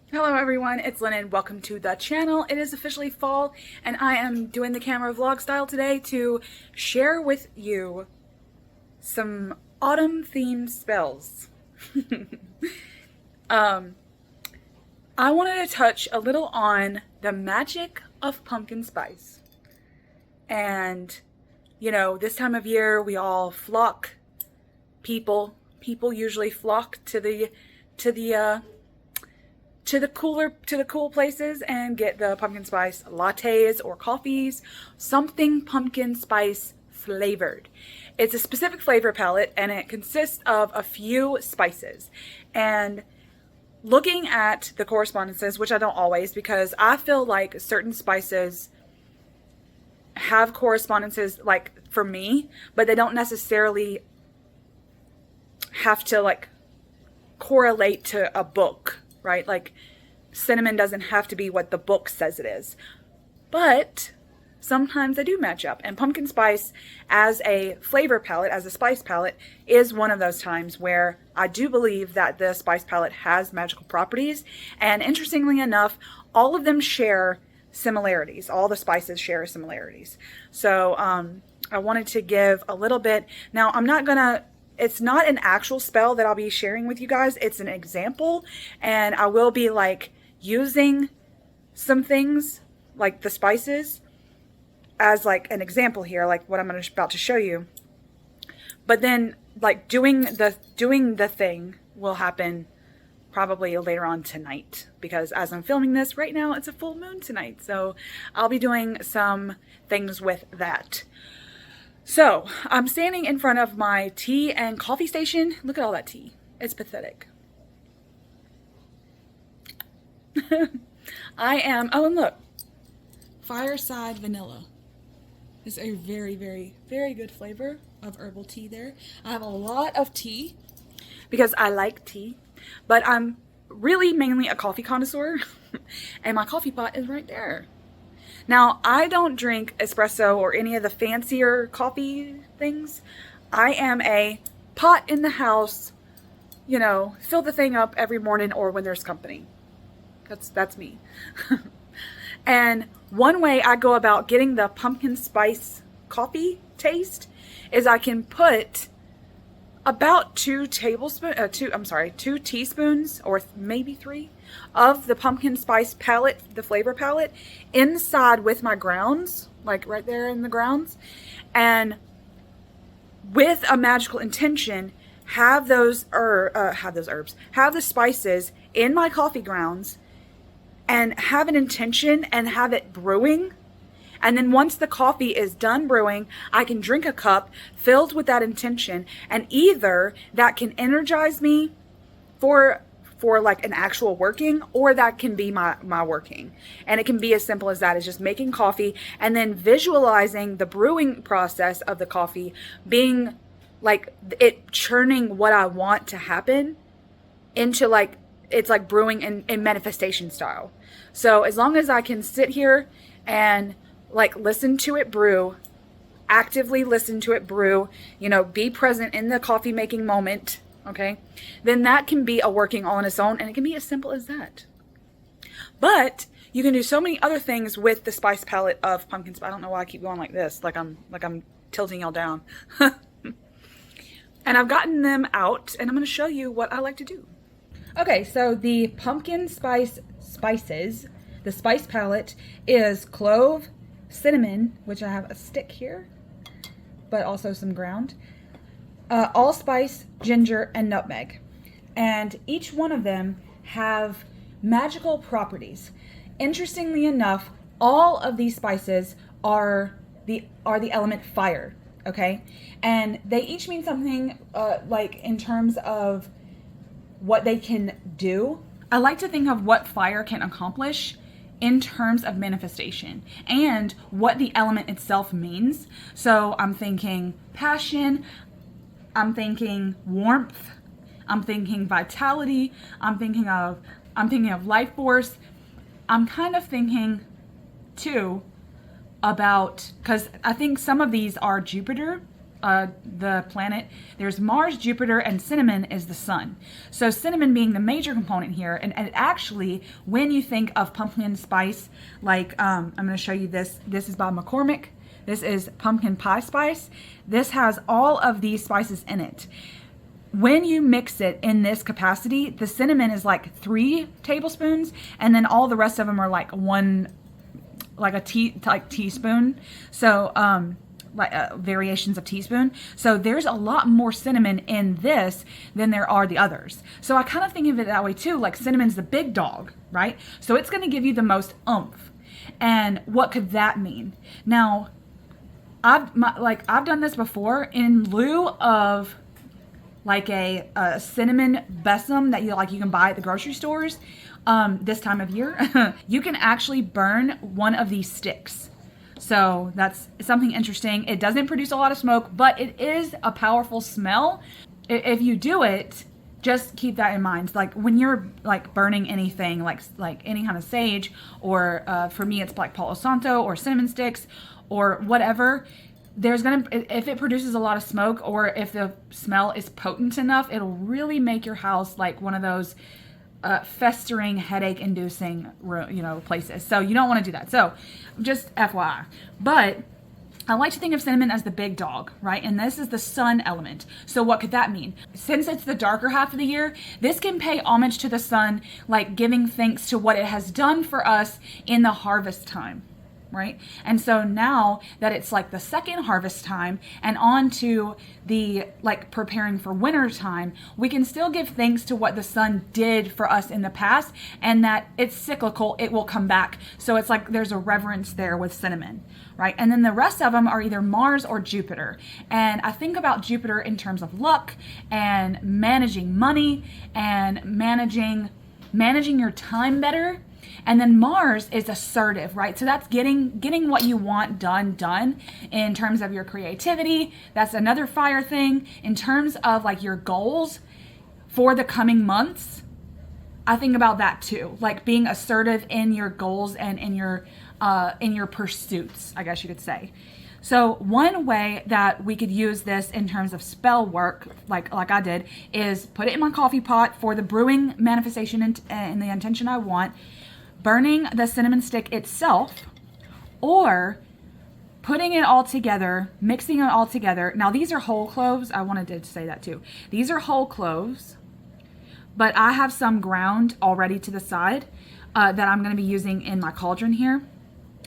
Hello everyone, it's Lynn. Welcome to the channel. It is officially fall and I am doing the camera vlog style today to share with you some autumn themed spells. I wanted to touch a little on the magic of pumpkin spice. And you know, this time of year we all flock, people usually flock to the cool places and get the pumpkin spice lattes or coffees, something pumpkin spice flavored. It's a specific flavor palette and it consists of a few spices. And looking at the correspondences, which I don't always, because I feel like certain spices have correspondences like for me, but they don't necessarily have to like correlate to a book, right? Like cinnamon doesn't have to be what the book says it is, but sometimes they do match up. And pumpkin spice as a flavor palette, as a spice palette, is one of those times where I do believe that the spice palette has magical properties. And interestingly enough, all of them share similarities. All the spices share similarities. So I wanted to give a little bit. Now I'm not gonna, it's not an actual spell that I'll be sharing with you guys. It's an example, and I will be like using some things like the spices as like an example here, like what I'm about to show you. But then like doing the thing will happen probably later on tonight, because as I'm filming this right now, it's a full moon tonight. So I'll be doing some things with that. So I'm standing in front of my tea and coffee station. Look at all that tea. It's pathetic. I am, oh, and look, Fireside Vanilla is a very, very, very good flavor of herbal tea there. I have a lot of tea because I like tea, but I'm really mainly a coffee connoisseur and my coffee pot is right there. Now, I don't drink espresso or any of the fancier coffee things. I am a pot in the house, you know, fill the thing up every morning or when there's company. That's me. And one way I go about getting the pumpkin spice coffee taste is I can put about 2 teaspoons or maybe 3 of the pumpkin spice palette, the flavor palette, inside with my grounds, like right there in the grounds, and with a magical intention, have the spices in my coffee grounds and have an intention and have it brewing. And then once the coffee is done brewing, I can drink a cup filled with that intention, and either that can energize me for like an actual working, or that can be my working. And it can be as simple as that, as just making coffee and then visualizing the brewing process of the coffee being like it churning what I want to happen into like, it's like brewing in manifestation style. So as long as I can sit here and like listen to it brew, actively listen to it brew, you know, be present in the coffee making moment, okay, then that can be a working all on its own, and it can be as simple as that. But you can do so many other things with the spice palette of pumpkin spice. I don't know why I keep going like this, like I'm tilting y'all down. And I've gotten them out, and I'm going to show you what I like to do. Okay, so the pumpkin spice spices, the spice palette is clove, cinnamon, which I have a stick here, but also some ground, allspice, ginger, and nutmeg. And each one of them have magical properties. Interestingly enough, all of these spices are the element fire, okay? And they each mean something like in terms of what they can do. I like to think of what fire can accomplish in terms of manifestation and what the element itself means. So I'm thinking passion, I'm thinking warmth, I'm thinking vitality, I'm thinking of life force. I'm kind of thinking too about, because I think some of these are Jupiter the planet, there's Mars, Jupiter, and cinnamon is the sun. So cinnamon being the major component here, and actually, when you think of pumpkin spice, like I'm going to show you this. This is by McCormick. This is pumpkin pie spice. This has all of these spices in it. When you mix it in this capacity, the cinnamon is like 3 tablespoons, and then all the rest of them are like a teaspoon. So variations of teaspoon. So there's a lot more cinnamon in this than there are the others. So I kind of think of it that way too. Like cinnamon's the big dog, right? So it's going to give you the most oomph. And what could that mean? Now, I've done this before in lieu of like a cinnamon besom that you can buy at the grocery stores. This time of year, you can actually burn one of these sticks. So that's something interesting. It doesn't produce a lot of smoke, but it is a powerful smell. If you do it, just keep that in mind. Like when you're like burning anything, like any kind of sage, or for me, it's like Palo Santo or cinnamon sticks or whatever. If it produces a lot of smoke, or if the smell is potent enough, it'll really make your house like one of those festering, headache-inducing, places. So you don't want to do that. So just FYI. But I like to think of cinnamon as the big dog, right? And this is the sun element. So what could that mean? Since it's the darker half of the year, this can pay homage to the sun, like giving thanks to what it has done for us in the harvest time. Right? And so now that it's like the second harvest time and on to the like preparing for winter time, we can still give thanks to what the sun did for us in the past, and that it's cyclical, it will come back. So it's like there's a reverence there with cinnamon, right? And then the rest of them are either Mars or Jupiter. And I think about Jupiter in terms of luck and managing money and managing your time better. And then Mars is assertive, right? So that's getting what you want done in terms of your creativity. That's another fire thing. In terms of like your goals for the coming months, I think about that too. Like being assertive in your goals and in your pursuits, I guess you could say. So one way that we could use this in terms of spell work, like I did, is put it in my coffee pot for the brewing manifestation and the intention I want, burning the cinnamon stick itself, or putting it all together, mixing it all together. Now these are whole cloves. I wanted to say that too. These are whole cloves, but I have some ground already to the side that I'm going to be using in my cauldron here.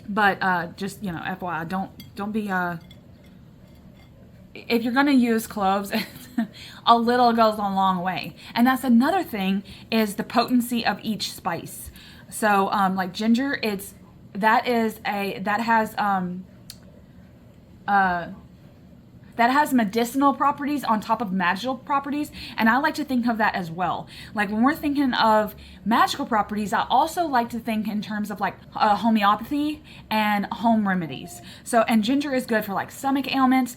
But just, FYI, don't be, if you're going to use cloves, a little goes a long way. And that's another thing, is the potency of each spice. So like ginger, that has medicinal properties on top of magical properties, and I like to think of that as well. Like when we're thinking of magical properties, I also like to think in terms of like homeopathy and home remedies. So, and ginger is good for like stomach ailments.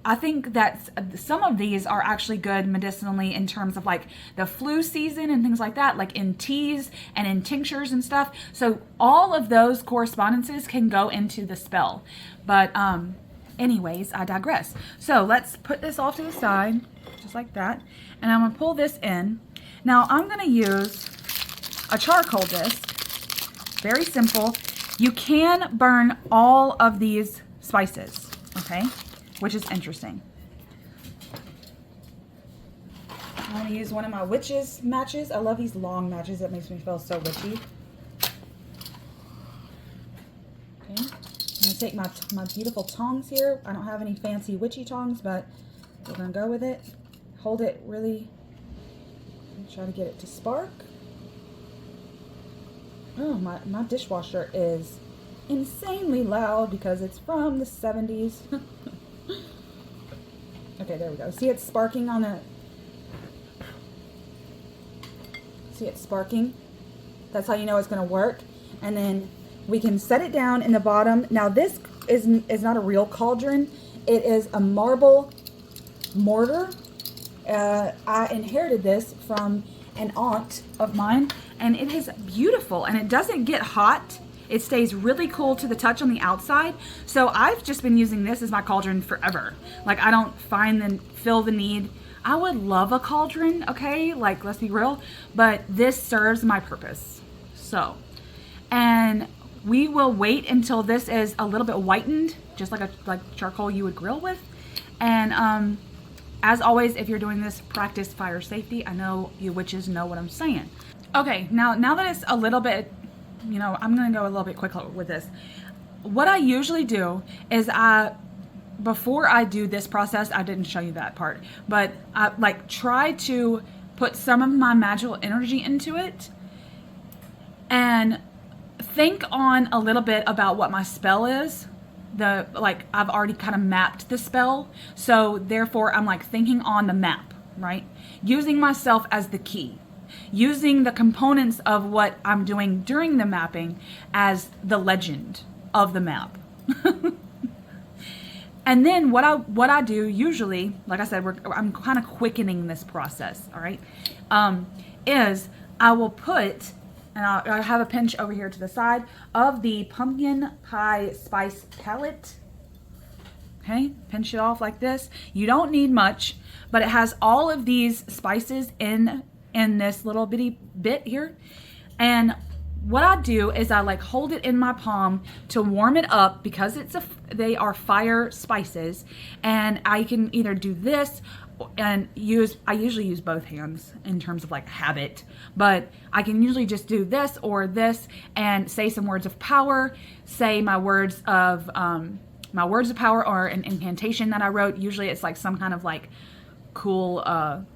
I think that some of these are actually good medicinally in terms of like the flu season and things like that, like in teas and in tinctures and stuff. So all of those correspondences can go into the spell. But anyways, I digress. So let's put this off to the side, just like that. And I'm gonna pull this in. Now I'm gonna use a charcoal disc. Very simple. You can burn all of these spices, okay? Which is interesting. I'm going to use one of my witches matches. I love these long matches. That makes me feel so witchy. Okay. I'm going to take my beautiful tongs here. I don't have any fancy witchy tongs, but we're going to go with it. Hold it really. Try to get it to spark. Oh, my dishwasher is insanely loud because it's from the 70s. Okay, there we go. See, it's sparking on the... See, it's sparking. That's how you know it's going to work. And then we can set it down in the bottom. Now, this is not a real cauldron. It is a marble mortar. I inherited this from an aunt of mine, and it is beautiful. And it doesn't get hot. It stays really cool to the touch on the outside. So I've just been using this as my cauldron forever. Like, I don't feel the need. I would love a cauldron, okay? Like, let's be real. But this serves my purpose. So, and we will wait until this is a little bit whitened, just like charcoal you would grill with. And as always, if you're doing this, practice fire safety. I know you witches know what I'm saying. Okay, now that it's a little bit, you know, I'm gonna go a little bit quicker with this. What I usually do is before I do this process, I didn't show you that part, but I like try to put some of my magical energy into it and think on a little bit about what my spell is. I've already kind of mapped the spell, so therefore I'm like thinking on the map, right? Using myself as the key, using the components of what I'm doing during the mapping as the legend of the map. And then what I do usually, like I said, I'm kind of quickening this process, all right, is I will put, and I have a pinch over here to the side of the pumpkin pie spice pellet. Okay, pinch it off like this. You don't need much, but it has all of these spices in this little bitty bit here. And what I do is I like hold it in my palm to warm it up because they are fire spices, and I can either do this and I usually use both hands in terms of like habit, but I can usually just do this or this and say some words of power, say my words of power or an incantation that I wrote. Usually it's like some kind of like cool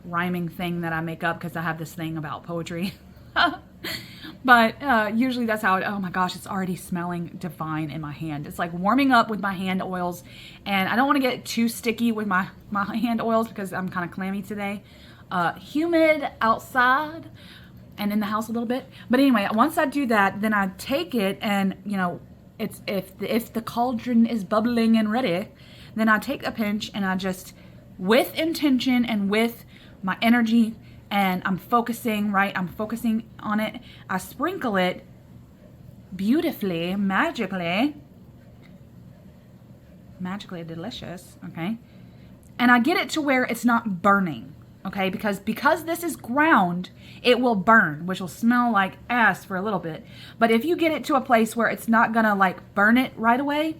rhyming thing that I make up because I have this thing about poetry. But usually that's how oh my gosh, it's already smelling divine in my hand. It's like warming up with my hand oils, and I don't want to get too sticky with my hand oils because I'm kind of clammy today. Humid outside and in the house a little bit. But anyway, once I do that, then I take it and, you know, it's if the cauldron is bubbling and ready, then I take a pinch and I just, with intention and with my energy, and I'm focusing, right? I'm focusing on it. I sprinkle it beautifully, magically delicious, okay? And I get it to where it's not burning, okay? Because this is ground, it will burn, which will smell like ass for a little bit. But if you get it to a place where it's not gonna like burn it right away,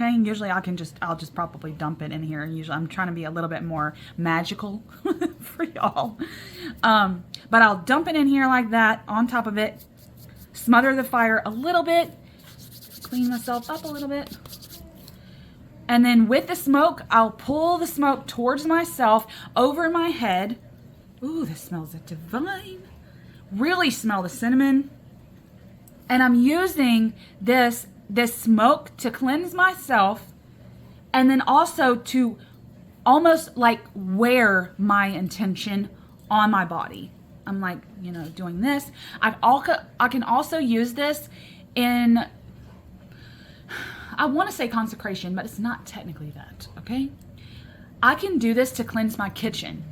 okay, usually I'll just probably dump it in here. Usually I'm trying to be a little bit more magical for y'all. But I'll dump it in here like that on top of it, smother the fire a little bit, clean myself up a little bit. And then with the smoke, I'll pull the smoke towards myself over my head. Ooh, this smells divine. Really smell the cinnamon. And I'm using this smoke to cleanse myself, and then also to almost like wear my intention on my body. I'm like, you know, doing this. I can also use this in, I want to say consecration, but it's not technically that, okay? I can do this to cleanse my kitchen.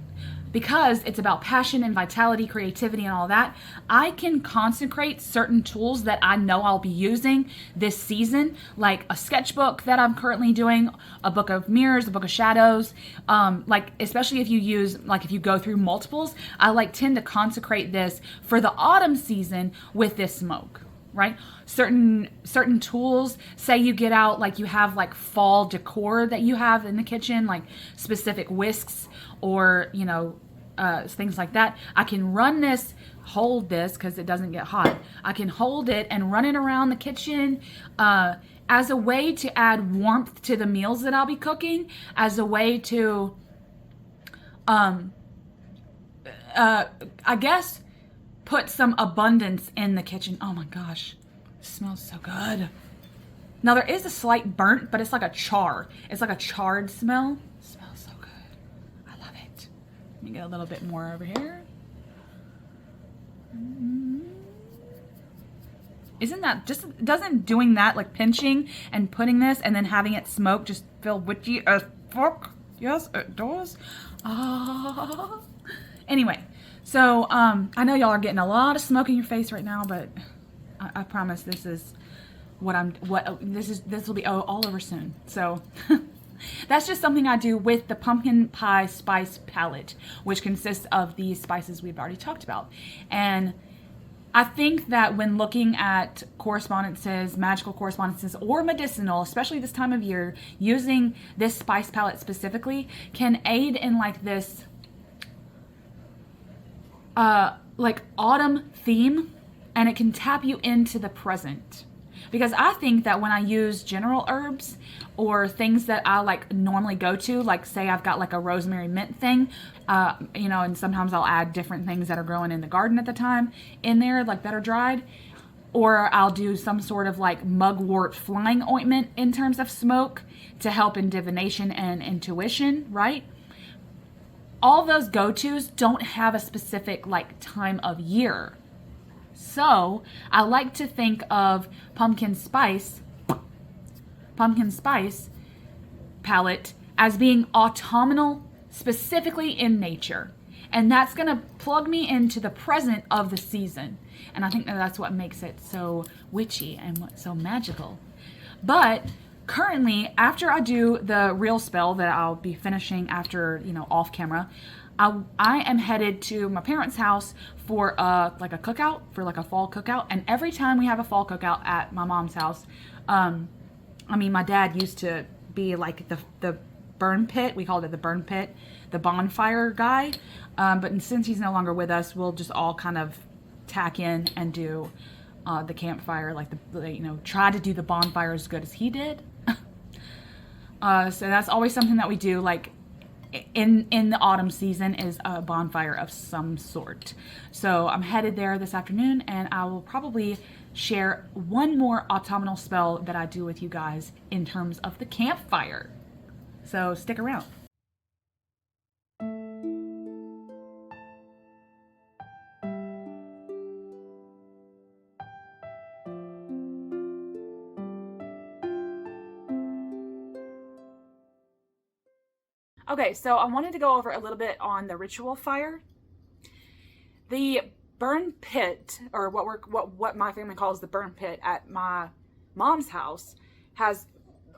Because it's about passion and vitality, creativity, and all that, I can consecrate certain tools that I know I'll be using this season, like a sketchbook that I'm currently doing, a book of mirrors, a book of shadows. Like, especially if you go through multiples, I tend to consecrate this for the autumn season with this smoke, right? Certain tools, say you get out, like you have like fall decor that you have in the kitchen, like specific whisks or, you know, things like that. I can hold this because it doesn't get hot. I can hold it and run it around the kitchen as a way to add warmth to the meals that I'll be cooking, as a way to, I guess, put some abundance in the kitchen. Oh my gosh, it smells so good. Now there is a slight burnt, but it's like a char. It's like a charred smell. It smells so good. I love it. Let me get a little bit more over here. Doesn't doing that, like pinching and putting this and then having it smoke just feel witchy as fuck? Yes, it does. Anyway, so I know y'all are getting a lot of smoke in your face right now, but I promise this is this will be all over soon. So that's just something I do with the pumpkin pie spice palette, which consists of these spices we've already talked about. And I think that when looking at correspondences, magical correspondences, or medicinal, especially this time of year, using this spice palette specifically can aid in like this like autumn theme, and it can tap you into the present. Because I think that when I use general herbs or things that I like normally go to, like say I've got like a rosemary mint thing, and sometimes I'll add different things that are growing in the garden at the time in there, like that are dried, or I'll do some sort of like mugwort flying ointment in terms of smoke to help in divination and intuition, right? All those go-tos don't have a specific like time of year. So I like to think of pumpkin spice palette as being autumnal, specifically in nature. And that's going to plug me into the present of the season. And I think that that's what makes it so witchy and so magical. But currently, after I do the real spell that I'll be finishing after, off camera, I am headed to my parents' house for like a cookout, for like a fall cookout. And every time we have a fall cookout at my mom's house, my dad used to be like the burn pit. We called it the burn pit, the bonfire guy. But since he's no longer with us, we'll just all kind of tack in and do the campfire, like try to do the bonfire as good as he did. So that's always something that we do, like in the autumn season, is a bonfire of some sort. So I'm headed there this afternoon, and I will probably share one more autumnal spell that I do with you guys in terms of the campfire. So stick around. Okay, so I wanted to go over a little bit on the ritual fire. The burn pit, or what my family calls the burn pit at my mom's house, has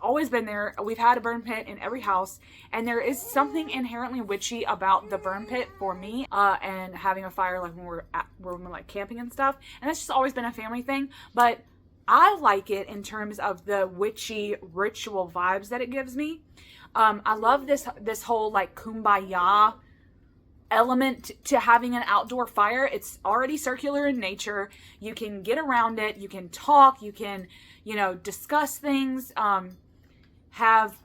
always been there. We've had a burn pit in every house, and there is something inherently witchy about the burn pit for me, and having a fire like when we're like camping and stuff. And that's just always been a family thing. But I like it in terms of the witchy ritual vibes that it gives me. I love this whole like kumbaya element to having an outdoor fire. It's already circular in nature. You can get around it. You can talk. You can, discuss things. Have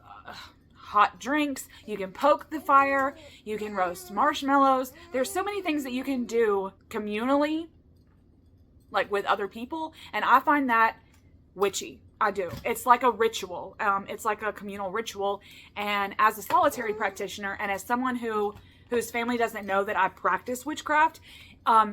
hot drinks. You can poke the fire. You can roast marshmallows. There's so many things that you can do communally, like with other people. And I find that witchy. I do. It's like a ritual. It's like a communal ritual. And as a solitary practitioner, and as someone whose family doesn't know that I practice witchcraft,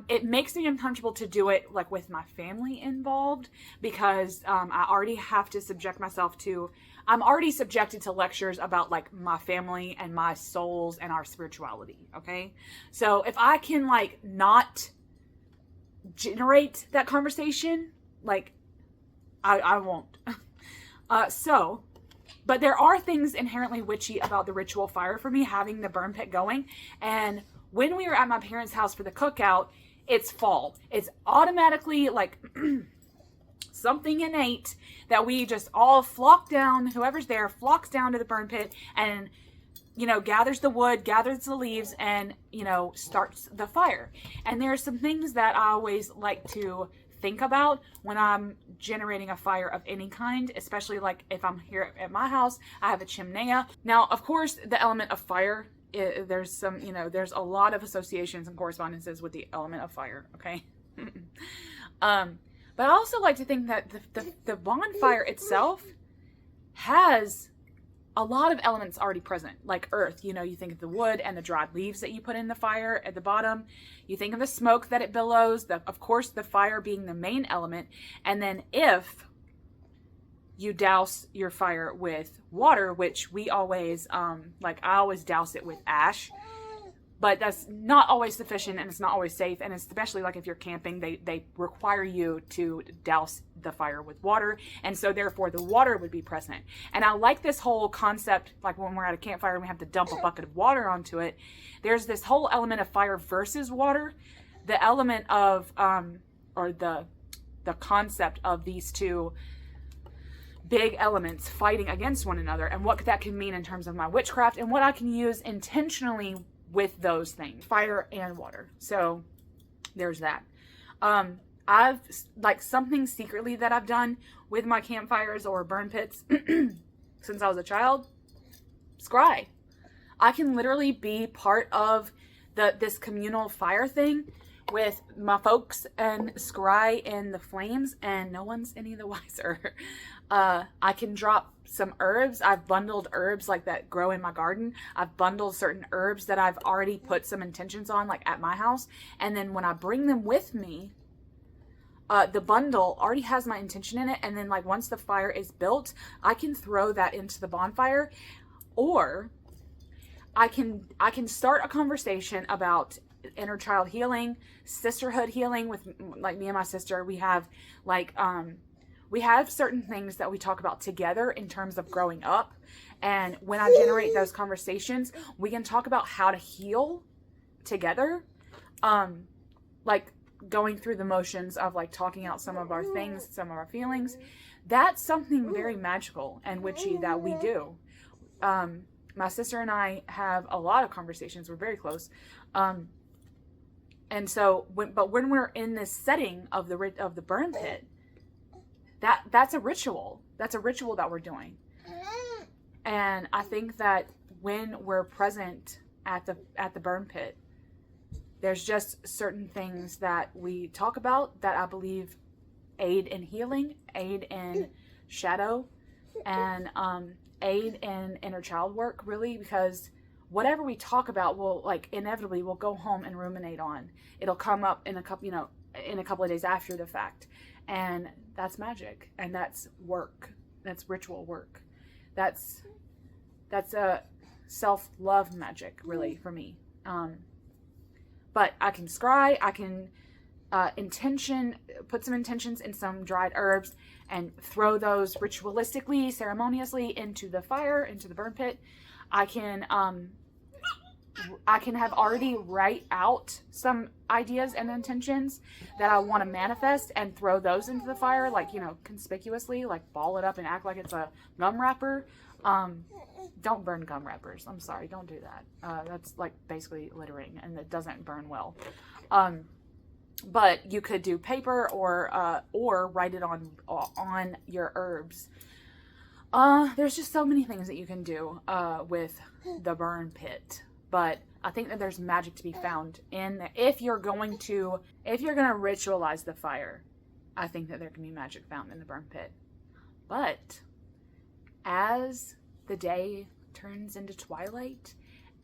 it makes me uncomfortable to do it like with my family involved, because I already have to subject myself to, I'm already subjected to lectures about like my family and my souls and our spirituality. Okay. So if I can like not generate that conversation, like I won't. But there are things inherently witchy about the ritual fire for me, having the burn pit going. And when we were at my parents' house for the cookout, it's fall. It's automatically like something innate that we just all flock down. Whoever's there flocks down to the burn pit and, gathers the wood, gathers the leaves, and, starts the fire. And there are some things that I always like to think about when I'm generating a fire of any kind, especially like if I'm here at my house, I have a chimenea. Now, of course, the element of fire, there's some, there's a lot of associations and correspondences with the element of fire. Okay. But I also like to think that the bonfire itself has a lot of elements already present, like earth. You think of the wood and the dried leaves that you put in the fire at the bottom. You think of the smoke that it billows, of course, the fire being the main element. And then if you douse your fire with water, which we always, I always douse it with ash. but that's not always sufficient, and it's not always safe, and especially like if you're camping, they require you to douse the fire with water, and so therefore the water would be present. And I like this whole concept, like when we're at a campfire and we have to dump a bucket of water onto it, there's this whole element of fire versus water, the element of or the concept of these two big elements fighting against one another, and what that can mean in terms of my witchcraft and what I can use intentionally with those things, fire and water. So there's that. I've like something secretly that I've done with my campfires or burn pits since I was a child. Scry. I can literally be part of this communal fire thing with my folks and scry in the flames, and no one's any the wiser. I can drop some herbs. I've bundled herbs like that grow in my garden. I've bundled certain herbs that I've already put some intentions on, like at my house. And then when I bring them with me, the bundle already has my intention in it. And then like once the fire is built, I can throw that into the bonfire, or I can start a conversation about inner child healing, sisterhood healing with like me and my sister. We have like, we have certain things that we talk about together in terms of growing up. And when I generate those conversations, we can talk about how to heal together. Like going through the motions of like talking out some of our things, some of our feelings. That's something very magical and witchy that we do. My sister and I have a lot of conversations. We're very close. And so, when we're in this setting of the burn pit, that's a ritual. That's a ritual that we're doing. And I think that when we're present at the burn pit, there's just certain things that we talk about that I believe aid in healing, aid in shadow, and aid in inner child work, really, because whatever we talk about will like inevitably we'll go home and ruminate on. It'll come up in a couple of days after the fact. And that's magic, and that's work. That's ritual work. That's a self-love magic, really, for me. But I can scry, I can put some intentions in some dried herbs and throw those ritualistically, ceremoniously into the fire, into the burn pit. I can have already write out some ideas and intentions that I want to manifest and throw those into the fire, like, conspicuously, like ball it up and act like it's a gum wrapper. Don't burn gum wrappers. I'm sorry. Don't do that. That's like basically littering, and it doesn't burn well. But you could do paper or write it on your herbs. There's just so many things that you can do with the burn pit. But I think that there's magic to be found in there. If you're going to ritualize the fire, I think that there can be magic found in the burn pit. But as the day turns into twilight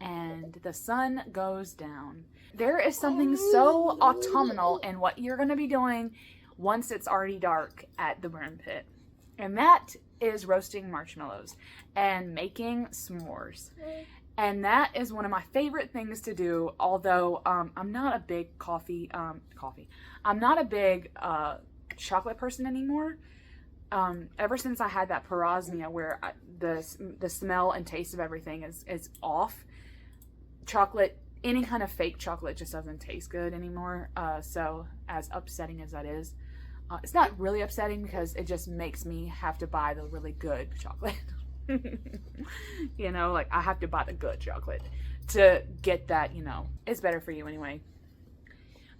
and the sun goes down, there is something so autumnal in what you're going to be doing once it's already dark at the burn pit. And that is roasting marshmallows and making s'mores. And that is one of my favorite things to do, although I'm not a big I'm not a big chocolate person anymore. Ever since I had that parosmia where the smell and taste of everything is off, chocolate, any kind of fake chocolate just doesn't taste good anymore. So as upsetting as that is, it's not really upsetting because it just makes me have to buy the really good chocolate. Like I have to buy the good chocolate to get that, it's better for you anyway.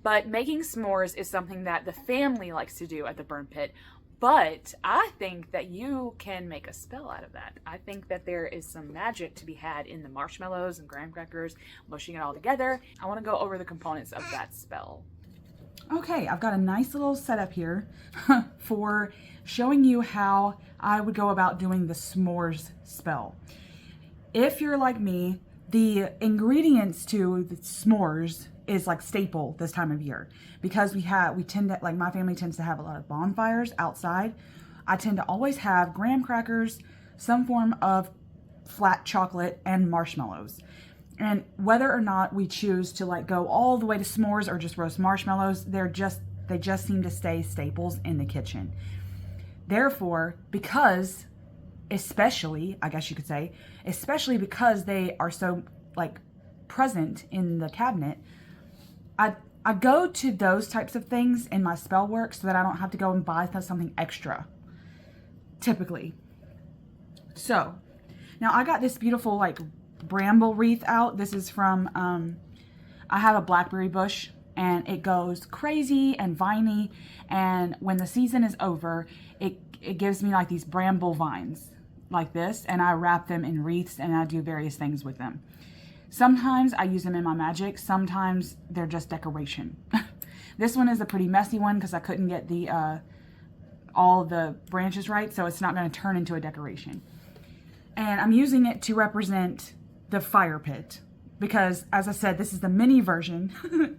But making s'mores is something that the family likes to do at the burn pit. But I think that you can make a spell out of that. I think that there is some magic to be had in the marshmallows and graham crackers, mushing it all together. I want to go over the components of that spell. Okay, I've got a nice little setup here for showing you how I would go about doing the s'mores spell. If you're like me, the ingredients to the s'mores is like staple this time of year because we tend to, like my family tends to have a lot of bonfires outside. I tend to always have graham crackers, some form of flat chocolate, and marshmallows. And whether or not we choose to like go all the way to s'mores or just roast marshmallows, they just seem to stay staples in the kitchen. Therefore, because, especially, I guess you could say, especially because they are so like present in the cabinet, I go to those types of things in my spell work so that I don't have to go and buy something extra, typically. So, now I got this beautiful like bramble wreath out. This is from, I have a blackberry bush and it goes crazy and viney. And when the season is over, it gives me like these bramble vines like this. And I wrap them in wreaths and I do various things with them. Sometimes I use them in my magic. Sometimes they're just decoration. This one is a pretty messy one because I couldn't get the all the branches right. So it's not going to turn into a decoration. And I'm using it to represent the fire pit because, as I said, this is the mini version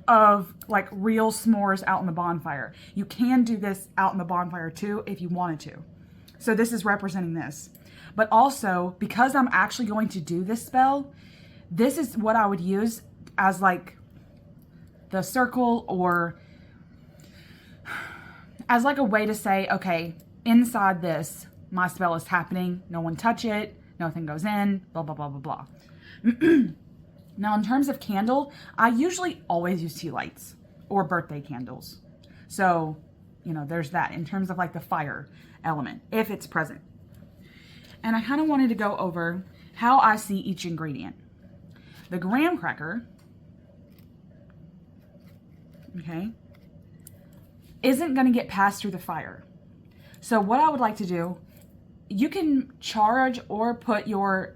of like real s'mores out in the bonfire. You can do this out in the bonfire too if you wanted to. So this is representing this. But also, because I'm actually going to do this spell, this is what I would use as like the circle or as like a way to say, okay, inside this, my spell is happening. No one touch it. Nothing goes in. Blah, blah, blah, blah, blah. Now, in terms of candle, I usually always use tea lights or birthday candles. So, you know, there's that in terms of like the fire element, if it's present. And I kind of wanted to go over how I see each ingredient. The graham cracker, okay, isn't going to get passed through the fire. So what I would like to do, you can charge or put your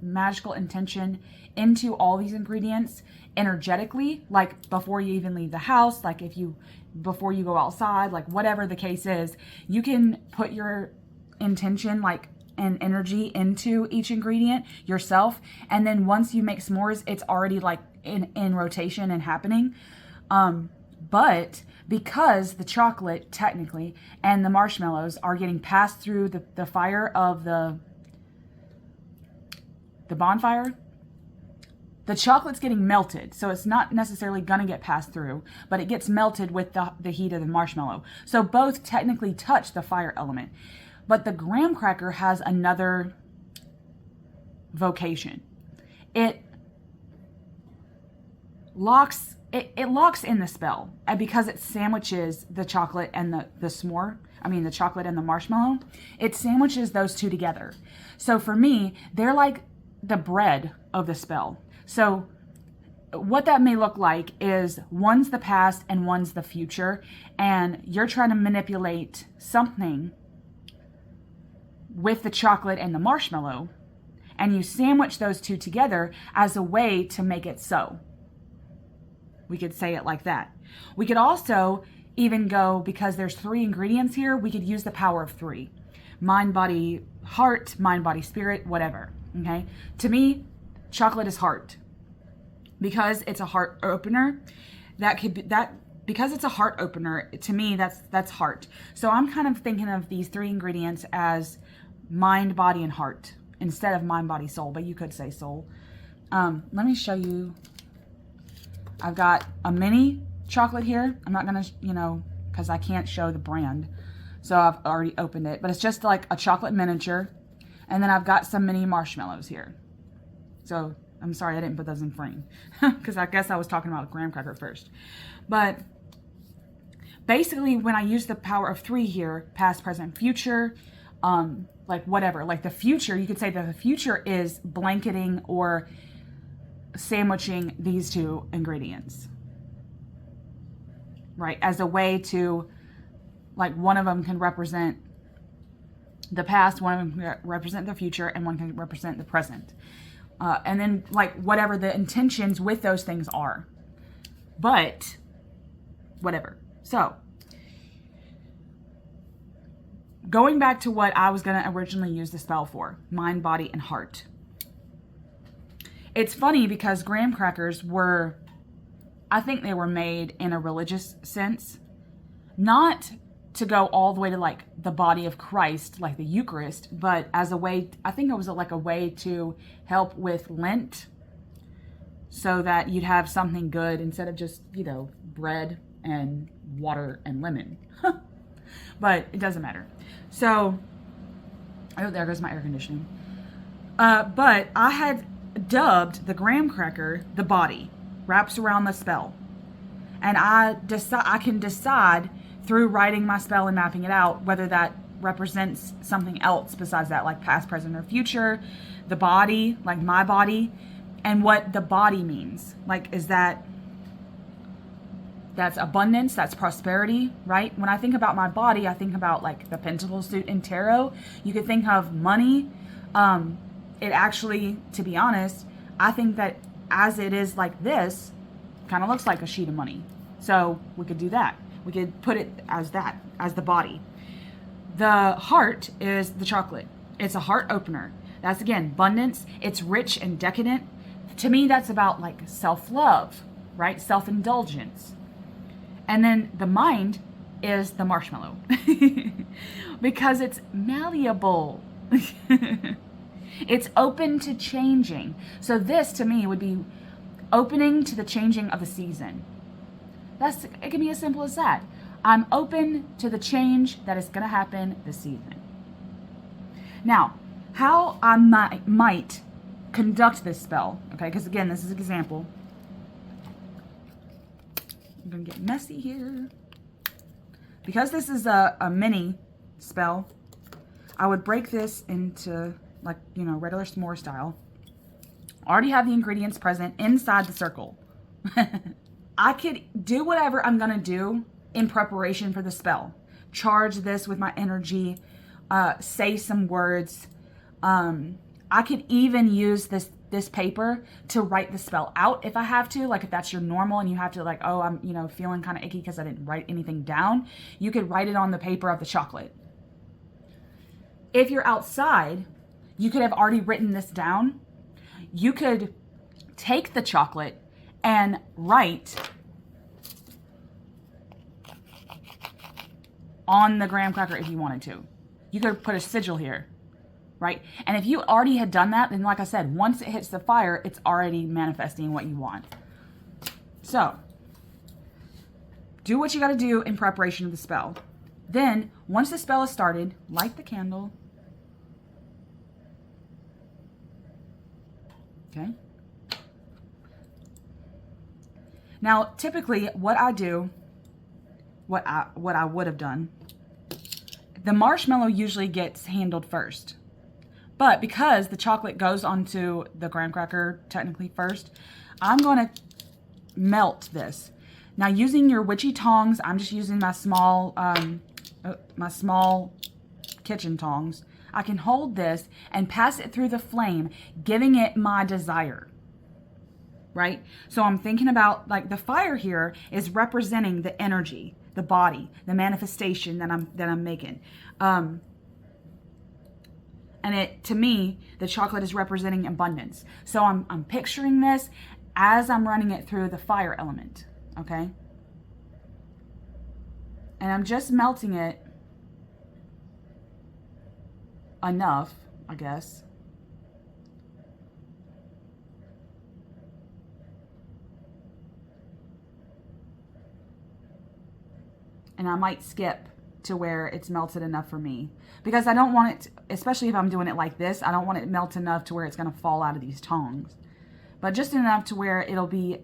magical intention into all these ingredients energetically, like before you even leave the house, like before you go outside, like whatever the case is, you can put your intention like and energy into each ingredient yourself. And then once you make s'mores, it's already like in rotation and happening. But because the chocolate technically and the marshmallows are getting passed through the fire of the bonfire, the chocolate's getting melted. So it's not necessarily gonna get passed through, but it gets melted with the heat of the marshmallow. So both technically touch the fire element. But the graham cracker has another vocation. It locks in the spell, and because it sandwiches the chocolate and the s'more, the chocolate and the marshmallow, it sandwiches those two together. So for me, they're like the bread of the spell. So what that may look like is one's the past and one's the future, and you're trying to manipulate something with the chocolate and the marshmallow, and you sandwich those two together as a way to make it so. We could say it like that. We could also even go, because there's 3 ingredients here, we could use the power of 3. Mind, body, heart, mind, body, spirit, whatever, okay? To me, chocolate is heart. Because it's a heart opener, because it's a heart opener, to me, that's heart. So I'm kind of thinking of these 3 ingredients as mind, body, and heart instead of mind, body, soul, but you could say soul. Let me show you. I've got a mini chocolate here. I'm not gonna, because I can't show the brand, so I've already opened it, but it's just like a chocolate miniature. And then I've got some mini marshmallows here. So I'm sorry I didn't put those in frame because I guess I was talking about a graham cracker first. But basically, when I use the power of 3 here, past, present, future, like whatever, like the future, you could say that the future is blanketing or sandwiching these 2 ingredients, right? As a way to, like, one of them can represent the past, one of them can represent the future, and one can represent the present. And then, like, whatever the intentions with those things are. But, whatever. So, going back to what I was going to originally use the spell for, mind, body, and heart. It's funny because graham crackers were, I think they were made in a religious sense. Not to go all the way to like the body of Christ, like the Eucharist, but as a way, I think it was like a way to help with Lent so that you'd have something good instead of just, you know, bread and water and lemon. But it doesn't matter. So, oh, there goes my air conditioning. But I had dubbed the graham cracker the body, wraps around the spell. And I can decide through writing my spell and mapping it out whether that represents something else besides that, like past, present, or future, the body, like my body, and what the body means. Like, is that's abundance, that's prosperity, right? When I think about my body, I think about like the pentacle suit in tarot. You could think of money. It actually, to be honest, I think that as it is like this, kind of looks like a sheet of money. So we could do that. We could put it as that, as the body. The heart is the chocolate. It's a heart opener. That's, again, abundance. It's rich and decadent. To me, that's about like self-love, right? Self-indulgence. And then the mind is the marshmallow because it's malleable. It's open to changing. So this, to me, would be opening to the changing of a season. It can be as simple as that. I'm open to the change that is going to happen this season. Now, how I might conduct this spell, okay, because again, this is an example. I'm going to get messy here. Because this is a mini spell, I would break this into, like, you know, regular s'more style. Already have the ingredients present inside the circle. I could do whatever I'm going to do in preparation for the spell. Charge this with my energy, say some words. I could even use this paper to write the spell out if I have to. Like if that's your normal and you have to, like, oh, I'm, you know, feeling kind of icky because I didn't write anything down. You could write it on the paper of the chocolate. If you're outside, you could have already written this down. You could take the chocolate and write on the graham cracker if you wanted to. You could put a sigil here, right? And if you already had done that, then like I said, once it hits the fire, it's already manifesting what you want. So, do what you got to do in preparation of the spell. Then, once the spell is started, light the candle. Okay. Now, typically, what I do, what I would have done, the marshmallow usually gets handled first. But because the chocolate goes onto the graham cracker technically first, I'm going to melt this. Now, using your witchy tongs, I'm just using my small kitchen tongs. I can hold this and pass it through the flame, giving it my desire. Right? So I'm thinking about, like, the fire here is representing the energy, the body, the manifestation that I'm making. And it, to me, the chocolate is representing abundance. So I'm picturing this as I'm running it through the fire element. Okay? And I'm just melting it enough, I guess. And I might skip to where it's melted enough for me. Because I don't want it, especially if I'm doing it like this, I don't want it melt enough to where it's going to fall out of these tongs. But just enough to where it'll be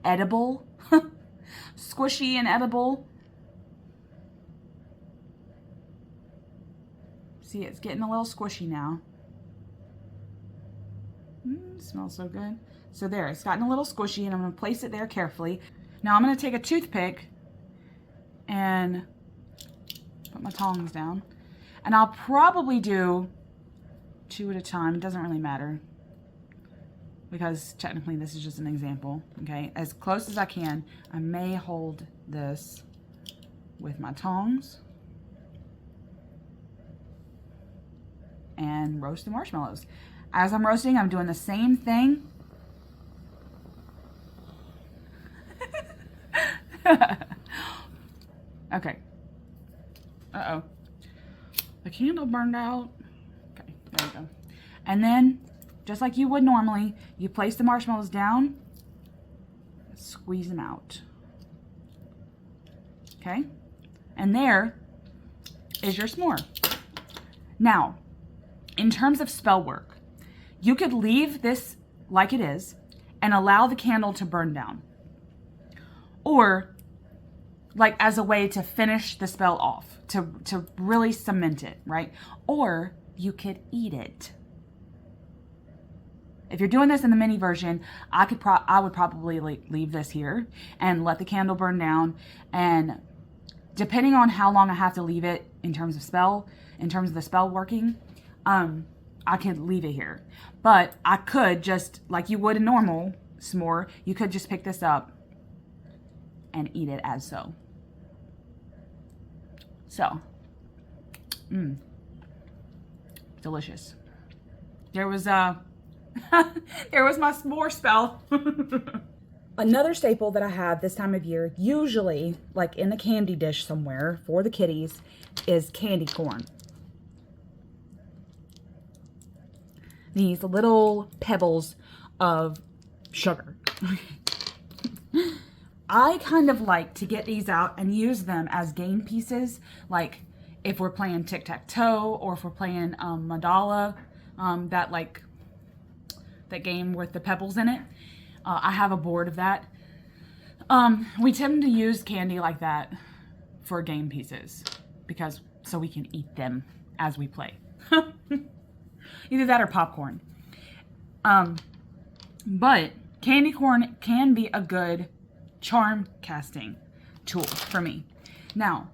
edible. Squishy and edible. See, it's getting a little squishy now. Smells so good. So there, it's gotten a little squishy, and I'm going to place it there carefully. Now I'm going to take a toothpick and put my tongs down. And I'll probably do 2 at a time. It doesn't really matter, because technically this is just an example, okay? As close as I can. I may hold this with my tongs and roast the marshmallows. As I'm roasting, I'm doing the same thing. Okay. Uh-oh. The candle burned out. Okay, there we go. And then, just like you would normally, you place the marshmallows down squeeze them out. Okay? And there is your s'more. Now, in terms of spell work, you could leave this like it is and allow the candle to burn down. Or, like as a way to finish the spell off, to really cement it, right? Or you could eat it. If you're doing this in the mini version, I would probably leave this here and let the candle burn down. And depending on how long I have to leave it in terms of the spell working, I could leave it here. But I could just, like you would a normal s'more, you could just pick this up and eat it as so. So, delicious. There was there was my s'more spell. Another staple that I have this time of year, usually like in a candy dish somewhere for the kitties, is candy corn. These little pebbles of sugar. I kind of like to get these out and use them as game pieces, like if we're playing tic-tac-toe or if we're playing Mandala, that game with the pebbles in it. I have a board of that. We tend to use candy like that for game pieces so we can eat them as we play. Either that or popcorn. But candy corn can be a good charm casting tool for me. Now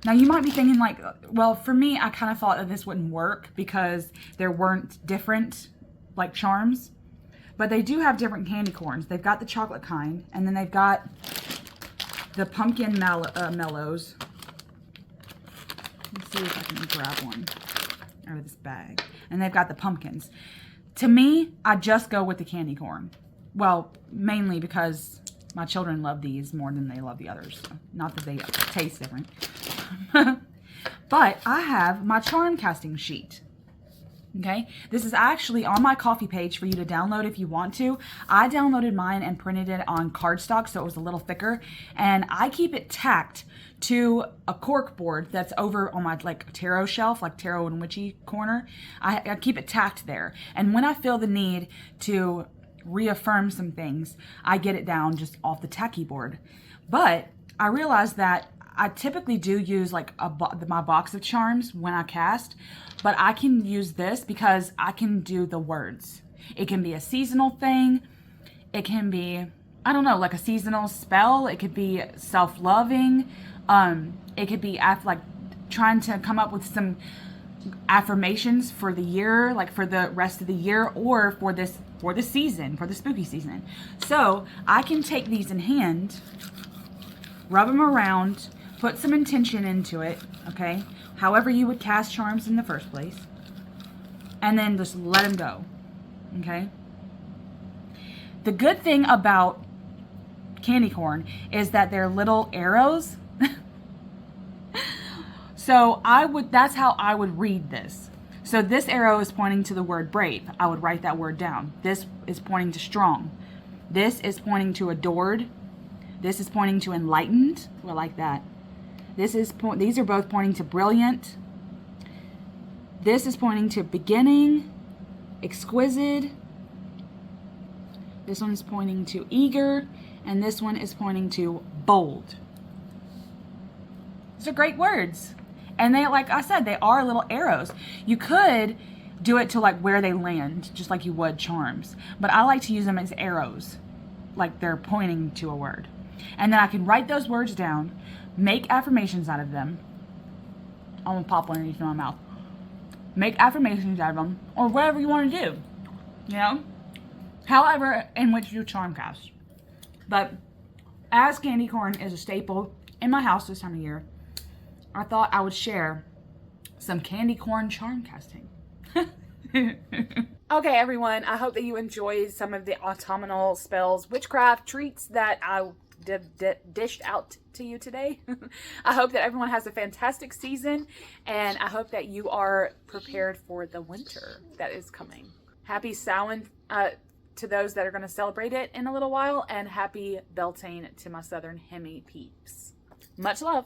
you might be thinking like, well, for me, I kind of thought that this wouldn't work because there weren't different like charms, but they do have different candy corns. They've got the chocolate kind, and then they've got the pumpkin mellows. Let's see if I can grab one out of this bag. And they've got the pumpkins. To me, I just go with the candy corn. Well, mainly because my children love these more than they love the others. Not that they taste different. But I have my charm casting sheet. Okay, this is actually on my coffee page for you to download if you want to. I downloaded mine and printed it on cardstock so it was a little thicker, and I keep it tacked to a cork board that's over on my like tarot shelf, like tarot and witchy corner. I keep it tacked there, and when I feel the need to reaffirm some things, I get it down just off the tacky board. But I realized that I typically do use like my box of charms when I cast, but I can use this because I can do the words. It can be a seasonal thing. It can be, I don't know, like a seasonal spell. It could be self-loving. It could be like trying to come up with some affirmations for the year, like for the rest of the year, or for the season, for the spooky season. So I can take these in hand, rub them around, put some intention into it, okay? However you would cast charms in the first place. And then just let them go, okay? The good thing about candy corn is that they're little arrows. So that's how I would read this. So this arrow is pointing to the word brave. I would write that word down. This is pointing to strong. This is pointing to adored. This is pointing to enlightened. I like that. These are both pointing to brilliant. This is pointing to beginning, exquisite. This one is pointing to eager, and this one is pointing to bold. These are great words. And they, like I said, they are little arrows. You could do it to like where they land, just like you would charms. But I like to use them as arrows, like they're pointing to a word. And then I can write those words down, make affirmations out of them. I'm gonna pop one in each of my mouth. Make affirmations out of them, or whatever you want to do, you know? However in which you charm cast. But as candy corn is a staple in my house this time of year, I thought I would share some candy corn charm casting. Okay, everyone, I hope that you enjoyed some of the autumnal spells, witchcraft treats that I dished out to you today. I hope that everyone has a fantastic season, and I hope that you are prepared for the winter that is coming. Happy Samhain, to those that are going to celebrate it in a little while, and happy Beltane to my Southern Hemi peeps. Much love.